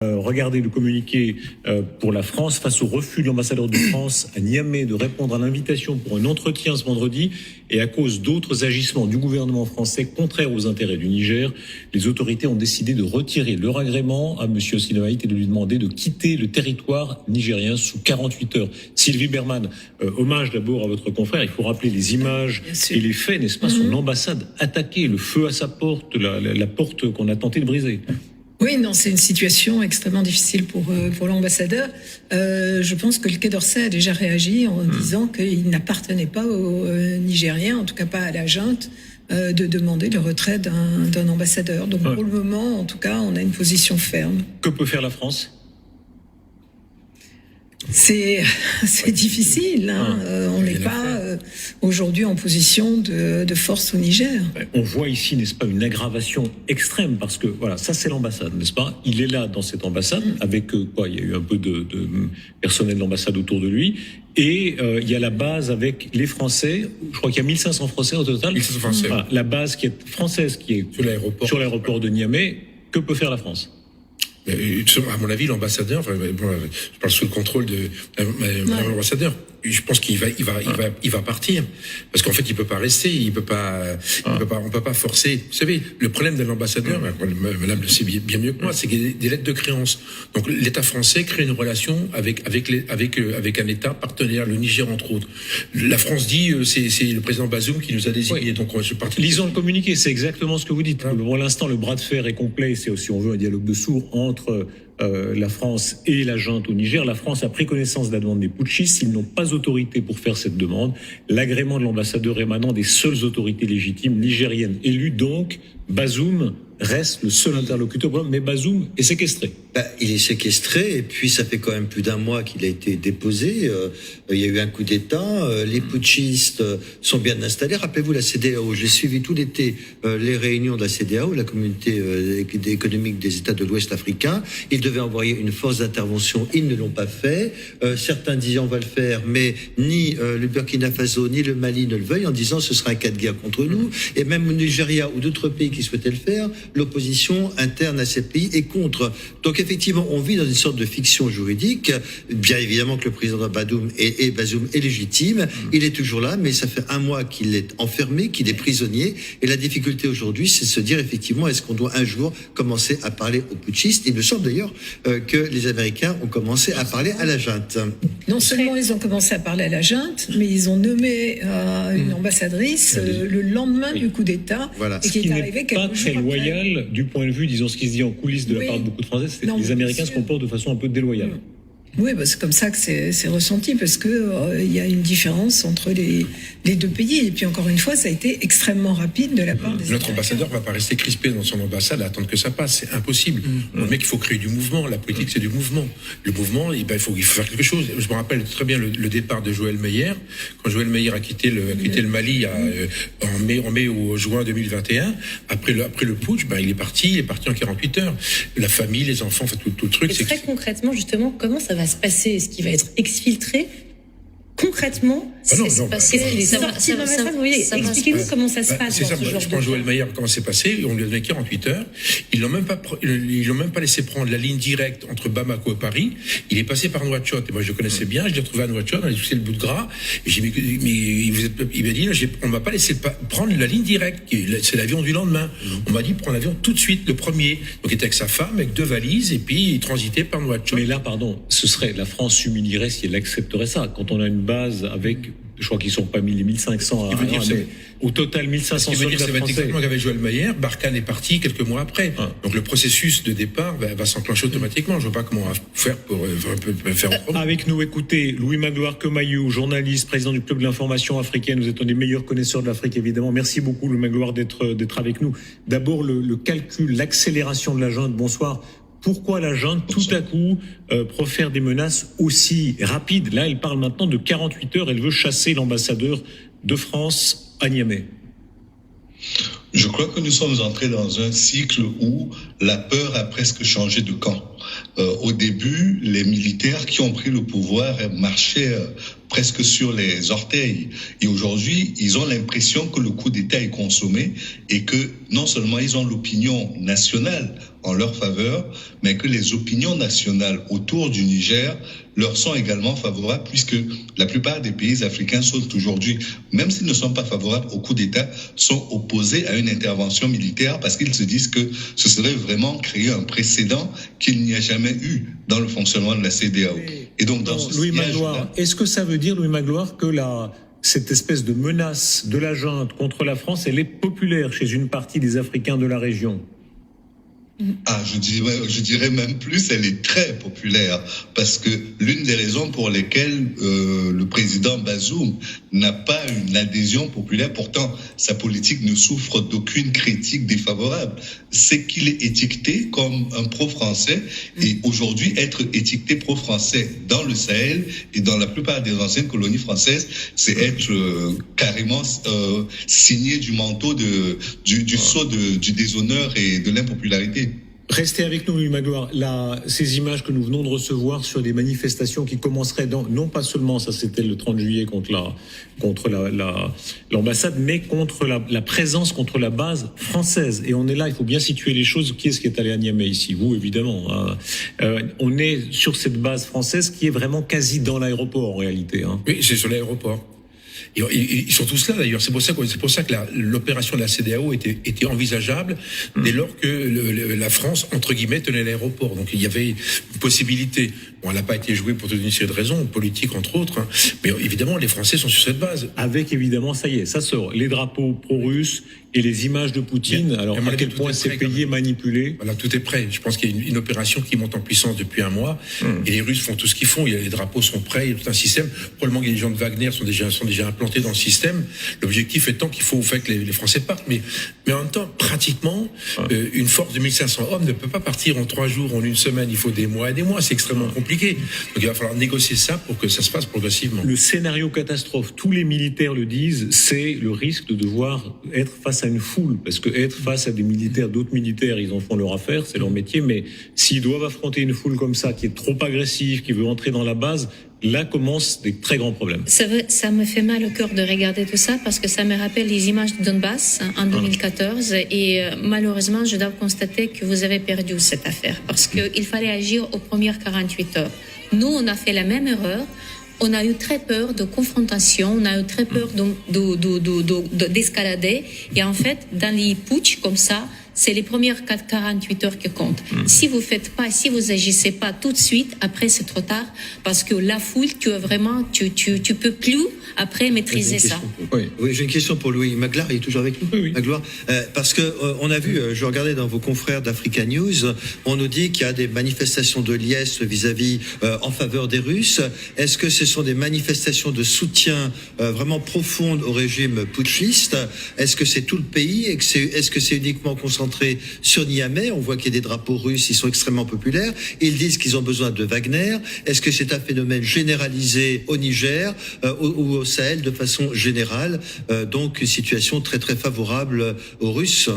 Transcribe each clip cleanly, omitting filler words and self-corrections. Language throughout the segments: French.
Regardez le communiqué pour la France face au refus de l'ambassadeur de France à Niamey de répondre à l'invitation pour un entretien ce vendredi et à cause d'autres agissements du gouvernement français contraires aux intérêts du Niger, les autorités ont décidé de retirer leur agrément à M. Sinoaït et de lui demander de quitter le territoire nigérien sous 48 heures. Sylvie Berman, hommage d'abord à votre confrère. Il faut rappeler les images et les faits, n'est-ce pas? Son ambassade attaquée, le feu à sa porte, la porte qu'on a tenté de briser. Oui, non, c'est une situation extrêmement difficile pour l'ambassadeur. Je pense que le Quai d'Orsay a déjà réagi en disant qu'il n'appartenait pas aux Nigériens, en tout cas pas à la junte, de demander le retrait d'un ambassadeur. Donc pour le moment, en tout cas, on a une position ferme. Que peut faire la France ? C'est difficile. Hein. On n'est pas aujourd'hui en position de force au Niger. On voit ici, n'est-ce pas, une aggravation extrême parce que voilà, ça c'est l'ambassade, n'est-ce pas? Il est là dans cette ambassade avec quoi? Il y a eu un peu de personnel de l'ambassade autour de lui et il y a la base avec les Français. Je crois qu'il y a 1500 Français au total. 1500 Français. Voilà, la base qui est française, qui est sur l'aéroport de Niamey. Que peut faire la France? À mon avis, l'ambassadeur, je parle sous le contrôle de Madame l'ambassadeur. Je pense qu'il va partir parce qu'en fait, il peut pas rester, on peut pas forcer. Vous savez, le problème de l'ambassadeur, Madame le sait bien mieux que moi, c'est qu'il y a des lettres de créance. Donc, l'État français crée une relation avec un État partenaire, le Niger entre autres. La France dit, c'est le président Bazoum qui nous a désignés. Oui. Donc, je parti. Lisons le communiqué, c'est exactement ce que vous dites. Pour l'instant, le bras de fer est complet. C'est aussi, on veut, un dialogue de sourds entre la France et la junte au Niger. La France a pris connaissance de la demande des putschistes. Ils n'ont pas autorité pour faire cette demande. L'agrément de l'ambassadeur émanant des seules autorités légitimes nigériennes élues. Donc, Bazoum reste le seul interlocuteur. Mais Bazoum est séquestré. Il est séquestré et puis ça fait quand même plus d'un mois qu'il a été déposé. Il y a eu un coup d'État. Les putschistes sont bien installés. Rappelez-vous la CEDEAO. J'ai suivi tout l'été les réunions de la CEDEAO, la communauté économique des États de l'Ouest africain. Ils devaient envoyer une force d'intervention. Ils ne l'ont pas fait. Certains disaient on va le faire, mais ni le Burkina Faso ni le Mali ne le veulent en disant ce sera un cas de guerre contre nous. Et même au Nigeria ou d'autres pays qui souhaitaient le faire, l'opposition interne à ces pays est contre. Donc effectivement, on vit dans une sorte de fiction juridique. Bien évidemment que le président Bazoum est légitime. Il est toujours là, mais ça fait un mois qu'il est enfermé, qu'il est prisonnier. Et la difficulté aujourd'hui, c'est de se dire effectivement, est-ce qu'on doit un jour commencer à parler aux putschistes? Il me semble d'ailleurs que les Américains ont commencé à parler à la junte. Non seulement ils ont commencé à parler à la junte, mais ils ont nommé une ambassadrice le lendemain du coup d'État. Voilà. Et qui est arrivé pas très loyal du point de vue, disons, ce qui se dit en coulisses de la part de beaucoup de Français, c'est que les Américains se comportent de façon un peu déloyale. Oui, c'est comme ça que c'est ressenti, parce que il y a une différence entre les deux pays. Et puis encore une fois, ça a été extrêmement rapide de la part des Notre ambassadeur va pas rester crispé dans son ambassade à attendre que ça passe. C'est impossible. Le mec, il faut créer du mouvement. La politique, c'est du mouvement. Le mouvement, il faut faire quelque chose. Je me rappelle très bien le départ de Joël Meyer. Quand Joël Meyer a quitté le Mali en mai ou juin 2021, après le putsch, il est parti en 48 heures. La famille, les enfants, tout le truc. Et très concrètement, justement, comment ça va se passer? Est-ce qu'il va être exfiltré? Concrètement, expliquez-nous comment ça se passe. C'est ça, je prends Joël Meyer, comment c'est passé, on lui a donné 48 heures, ils l'ont même pas laissé prendre la ligne directe entre Bamako et Paris, il est passé par Nouakchott, et moi je le connaissais bien, je l'ai retrouvé à Nouakchott, on a touché le bout de gras, et j'ai dit, il m'a dit, on m'a pas laissé prendre la ligne directe, c'est l'avion du lendemain, on m'a dit prendre l'avion tout de suite, le premier, donc il était avec sa femme, avec 2 valises, et puis il transitait par Nouakchott. Mais là, pardon, la France s'humilierait si elle accepterait ça, quand on a une base avec, je crois qu'ils sont pas 1000 et 1500 au total 1500 soldats français. Ça va être exactement qu'avec Joël Meyer, Barkhane est parti quelques mois après. Donc le processus de départ va s'enclencher automatiquement. Je vois pas comment on va faire pour faire. Avec nous, écoutez, Louis Magloire Kemayou, journaliste, président du Club de l'information africaine. Vous êtes un des meilleurs connaisseurs de l'Afrique, évidemment. Merci beaucoup, Louis Magloire, d'être avec nous. D'abord, le calcul, l'accélération de la junte. Bonsoir. Pourquoi la junte, tout à coup, profère des menaces aussi rapides? Là, elle parle maintenant de 48 heures. Elle veut chasser l'ambassadeur de France à Niamey. Je crois que nous sommes entrés dans un cycle où la peur a presque changé de camp. Au début, les militaires qui ont pris le pouvoir marchaient presque sur les orteils. Et aujourd'hui, ils ont l'impression que le coup d'État est consommé et que non seulement ils ont l'opinion nationale en leur faveur, mais que les opinions nationales autour du Niger leur sont également favorables, puisque la plupart des pays africains sont aujourd'hui, même s'ils ne sont pas favorables au coup d'État, sont opposés à une intervention militaire parce qu'ils se disent que ce serait vraiment créer un précédent qu'il n'y a jamais eu dans le fonctionnement de la CEDEAO. Et donc, dans ce Louis siège-là, Magloire, est-ce que ça veut dire, Louis Magloire, que cette espèce de menace de la junte contre la France, elle est populaire chez une partie des Africains de la région ? Je dirais même plus, elle est très populaire, parce que l'une des raisons pour lesquelles le président Bazoum n'a pas une adhésion populaire, pourtant sa politique ne souffre d'aucune critique défavorable, c'est qu'il est étiqueté comme un pro-français, et aujourd'hui être étiqueté pro-français dans le Sahel et dans la plupart des anciennes colonies françaises, c'est être carrément signé du manteau du sceau du déshonneur et de l'impopularité. Restez avec nous, Louis Magloire. Ces images que nous venons de recevoir sur des manifestations qui commenceraient non pas seulement, ça c'était le 30 juillet contre l'ambassade, mais contre la présence, contre la base française. Et on est là, il faut bien situer les choses. Qui est-ce qui est allé à Niamey ici? Vous, évidemment. On est sur cette base française qui est vraiment quasi dans l'aéroport, en réalité. Oui, c'est sur l'aéroport. Ils sont tous là d'ailleurs. C'est pour ça que l'opération de la CEDEAO était envisageable dès lors que la France, entre guillemets, tenait l'aéroport. Donc il y avait une possibilité. Bon, elle n'a pas été jouée pour toute une série de raisons, politiques entre autres. Mais évidemment, les Français sont sur cette base. Avec évidemment, ça y est, ça sort. Les drapeaux pro-russes et les images de Poutine. Alors à quel point c'est payé, manipulé? Voilà, tout est prêt. Je pense qu'il y a une opération qui monte en puissance depuis un mois. Et les Russes font tout ce qu'ils font. Les drapeaux sont prêts. Il y a tout un système. Probablement que les gens de Wagner sont déjà implantés dans le système. L'objectif étant qu'il faut que les Français partent. Mais en même temps, pratiquement, une force de 1500 hommes ne peut pas partir en 3 jours, en une semaine. Il faut des mois et des mois. C'est extrêmement compliqué. Donc il va falloir négocier ça pour que ça se passe progressivement. Le scénario catastrophe, tous les militaires le disent, c'est le risque de devoir être face à une foule. Parce que être face à des militaires, d'autres militaires, ils en font leur affaire, c'est leur métier. Mais s'ils doivent affronter une foule comme ça, qui est trop agressive, qui veut entrer dans la base, là commencent des très grands problèmes. Ça me fait mal au cœur de regarder tout ça parce que ça me rappelle les images de Donbass en 2014 et malheureusement je dois constater que vous avez perdu cette affaire parce qu'il fallait agir aux premières 48 heures. Nous, on a fait la même erreur. On a eu très peur de confrontation, on a eu très peur d'escalader et en fait, dans les putsch comme ça, c'est les premières 48 heures qui comptent. Si vous agissez pas tout de suite, après c'est trop tard, parce que la foule, tu peux plus après maîtriser ça. Oui, j'ai une question pour Louis Magloire, il est toujours avec nous. Oui. Magloire, parce que on a vu, je regardais dans vos confrères d'Africa News, on nous dit qu'il y a des manifestations de liesse vis-à-vis en faveur des Russes. Est-ce que ce sont des manifestations de soutien vraiment profondes au régime putschiste? Est-ce que c'est tout le pays? Est-ce que c'est uniquement concentré sur Niamey? On voit qu'il y a des drapeaux russes, ils sont extrêmement populaires. Ils disent qu'ils ont besoin de Wagner. Est-ce que c'est un phénomène généralisé au Niger ou au Sahel de façon générale? Donc une situation très très favorable aux Russes.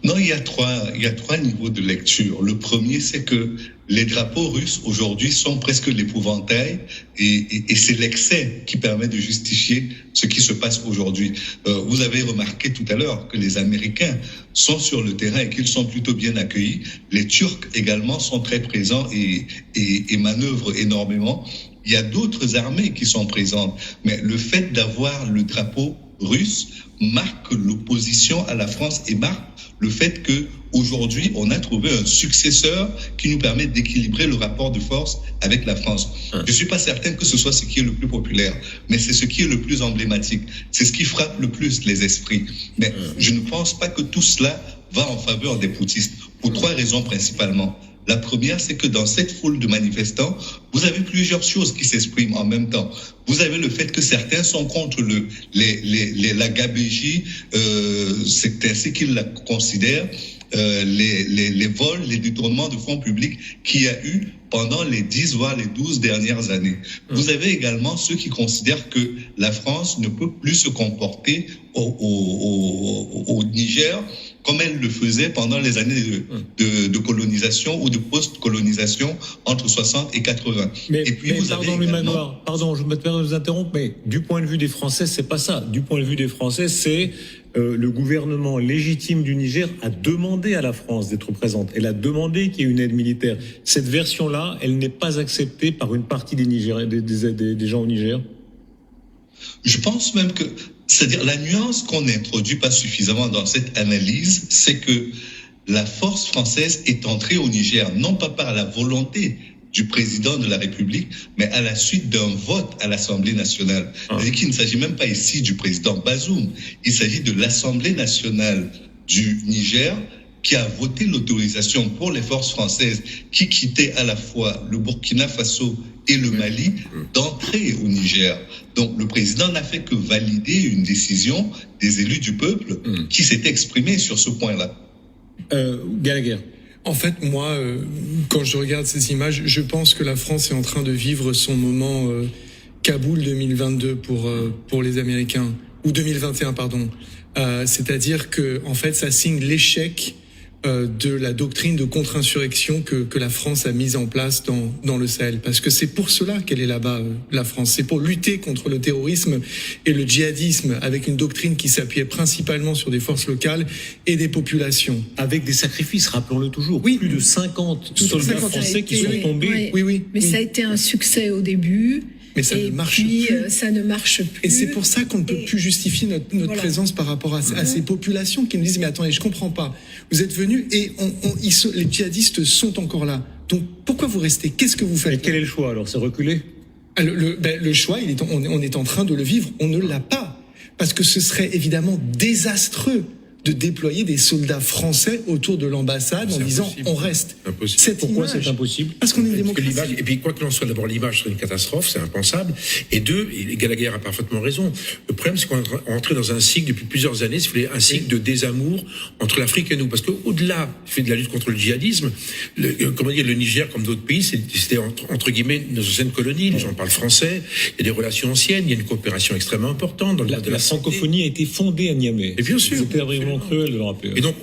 Non, il y a trois niveaux de lecture. Le premier, c'est que les drapeaux russes aujourd'hui sont presque l'épouvantail et c'est l'excès qui permet de justifier ce qui se passe aujourd'hui. Vous avez remarqué tout à l'heure que les Américains sont sur le terrain et qu'ils sont plutôt bien accueillis. Les Turcs également sont très présents et manœuvrent énormément. Il y a d'autres armées qui sont présentes, mais le fait d'avoir le drapeau russe marque l'opposition à la France et marque le fait que aujourd'hui on a trouvé un successeur qui nous permet d'équilibrer le rapport de force avec la France. Je suis pas certain que ce soit ce qui est le plus populaire, mais c'est ce qui est le plus emblématique. C'est ce qui frappe le plus les esprits. Mais je ne pense pas que tout cela va en faveur des putschistes pour 3 raisons principalement. La première, c'est que dans cette foule de manifestants, vous avez plusieurs choses qui s'expriment en même temps. Vous avez le fait que certains sont contre la gabégie, c'est ainsi qu'ils la considèrent, les vols, les détournements de fonds publics qu'il y a eu pendant les 10 voire les 12 dernières années. Vous avez également ceux qui considèrent que la France ne peut plus se comporter au Niger comme elle le faisait pendant les années de colonisation ou de post-colonisation entre 60 et 80. Mais vous pardon, avez Louis également... Manoir, pardon, je me permets de vous interrompre, mais du point de vue des Français, c'est pas ça. Du point de vue des Français, c'est le gouvernement légitime du Niger a demandé à la France d'être présente. Elle a demandé qu'il y ait une aide militaire. Cette version-là, elle n'est pas acceptée par une partie des Nigériens, des gens au Niger. Je pense même que, c'est-à-dire la nuance qu'on n'introduit pas suffisamment dans cette analyse, c'est que la force française est entrée au Niger, non pas par la volonté du président de la République, mais à la suite d'un vote à l'Assemblée nationale. C'est-à-dire qu'il ne s'agit même pas ici du président Bazoum, il s'agit de l'Assemblée nationale du Niger qui a voté l'autorisation pour les forces françaises qui quittaient à la fois le Burkina Faso et le Mali d'entrer au Niger. Donc le président n'a fait que valider une décision des élus du peuple qui s'étaient exprimés sur ce point-là. Gallagher. En fait, moi, quand je regarde ces images, je pense que la France est en train de vivre son moment Kaboul 2022 pour les Américains, ou 2021, pardon. C'est-à-dire que, en fait, ça signe l'échec de la doctrine de contre-insurrection que la France a mise en place dans le Sahel. Parce que c'est pour cela qu'elle est là-bas, la France. C'est pour lutter contre le terrorisme et le djihadisme avec une doctrine qui s'appuyait principalement sur des forces locales et des populations. Avec des sacrifices, rappelons-le toujours. Oui. Plus de 50 soldats français qui sont tombés. Oui. Mais ça a été un succès au début. Mais ça ne marche puis, plus. Ça ne marche plus. Et c'est pour ça qu'on ne peut plus justifier notre voilà. présence par rapport à ces populations qui nous disent mais attendez, je comprends pas. Vous êtes venus et les djihadistes sont encore là. Donc pourquoi vous restez? Qu'est-ce que vous faites? Et quel est le choix alors? C'est reculer? Le choix, on est en train de le vivre. On ne l'a pas parce que ce serait évidemment désastreux de déployer des soldats français autour de l'ambassade en disant on reste. Pourquoi c'est impossible? Parce qu'on est une démocratie. Et puis quoi qu'il en soit, d'abord l'image serait une catastrophe, c'est impensable. Et deux, et Gallagher a parfaitement raison, le problème c'est qu'on est entré dans un cycle depuis plusieurs années, si vous voulez, un cycle de désamour entre l'Afrique et nous. Parce qu'au-delà de la lutte contre le djihadisme, le Niger, comme d'autres pays, c'était entre guillemets nos anciennes colonies, les gens parlent français, il y a des relations anciennes, il y a une coopération extrêmement importante. Dans le cadre de la francophonie a été fondée à Niamey. Et bien sûr. C'était vraiment cruel de le rappeler. Et donc,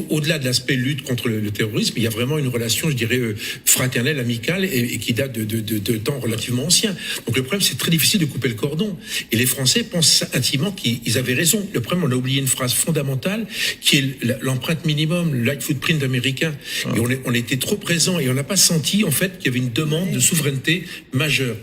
au-delà de l'aspect lutte contre le terrorisme, il y a vraiment une relation, je dirais, fraternelle, amicale, et qui date de temps relativement anciens. Donc le problème, c'est très difficile de couper le cordon. Et les Français pensent intimement qu'ils avaient raison. Le problème, on a oublié une phrase fondamentale, qui est l'empreinte minimum, le light footprint américain. Et on était trop présents, et on n'a pas senti, en fait, qu'il y avait une demande de souveraineté majeure.